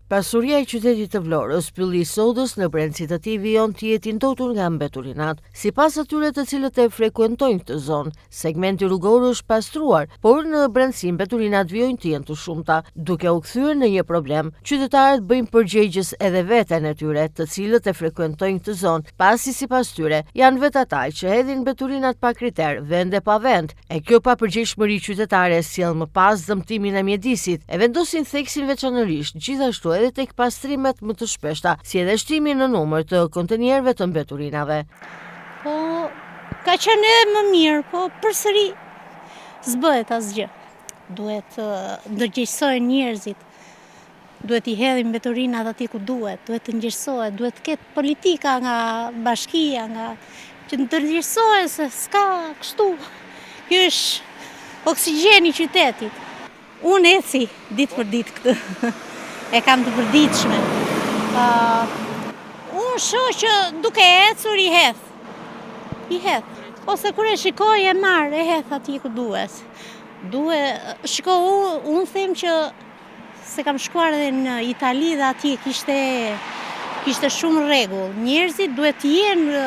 Pasuria e qytetit të Vlorës, pylli i sodës në brendësi të tij vijon të jetë i ndotur nga mbeturinat. Sipas atyre të cilët e frekuentojnë këtë zonë, segmenti rrugor është pastruar, por në brendësi mbeturinat vijojnë të jenë të shumta, duke u kthyer në një problem. Qytetarët bëjnë përgjegjës edhe veten e tyre, të cilët e frekuentojnë këtë zonë, pasi sipas tyre janë vetë ata që hedhin mbeturinat pa kriter, vend e pa vend. E kjo papërgjegjshmëri qytetare sjell më pas dëmtimin e mjedisit, e vendosin theksin veçanërisht gjithashtu edhe tek pastrimet më të shpeshta, si edhe shtimi në numër të kontenierëve të mbeturinave. Po, ka qenë edhe më mirë, po përsëri s'bëhet asgjë. Duhet ndërgjegjësohen njerëzit, duhet i hedhin mbeturinat atje ku duhet të ndërgjegjësohet, duhet të ketë politika nga bashkia, nga që ndërgjegjësohet se s'ka kështu. Ky është oksigjeni i qytetit. Unë eci ditë për ditë këtë. E kam të përditshme. Unë shoh që duke ecur i hedh. Ose kur e shikoj e marr, e hedh atje ku duhet. Unë them që se kam shkuar edhe në Itali dhe atje kishte shumë rregull. Njerëzit duhet të jenë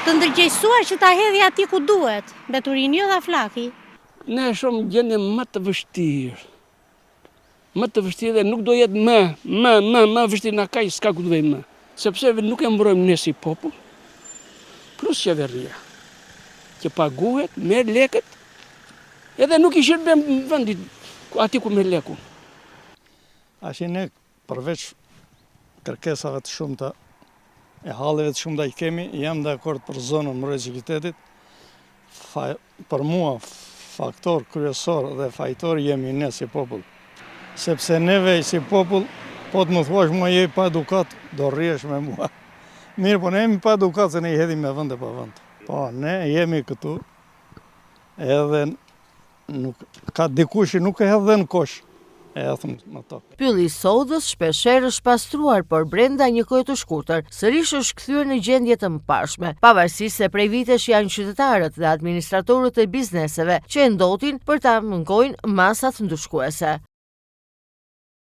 të ndërgjegjësuar që ta hedhë atje ku duhet. Mbeturini jo dha flaki. Ne shumë gjendje më të vështirë. Më të vështirë dhe nuk do jetë më vështirë nga kaq s'ka ku të vejmë më. Sepse nuk e mbrojmë ne si popull, plus qeveria, që paguhet, merr lekët, edhe nuk i shërben vendit aty ku merr lekun. Ne përveç kërkesave të shumta, e halleve të shumta që kemi, jam dakord për zonën mbrojtëse qytetit. Për mua faktor kryesor dhe fajtor jemi ne si popull. Sepse neve si popull, po të më thuash mua je pa edukat, do rriesh me mua. Mirë, po ne jemi pa edukat se ne i hedhim me vend e pa vend. Po, ne jemi këtu, edhe ka dikush që nuk e hedh dhe në kosh, e hedhëm në tokë. Pylli i sodës shpeshherë është pastruar, por brenda një kohe të shkurtër, sërish është kthyer në gjendje të mëparshme, pavarësisht se prej vitesh janë qytetarët dhe administratorët e bizneseve që e ndotin për ta mëngojnë masat ndëshkuese.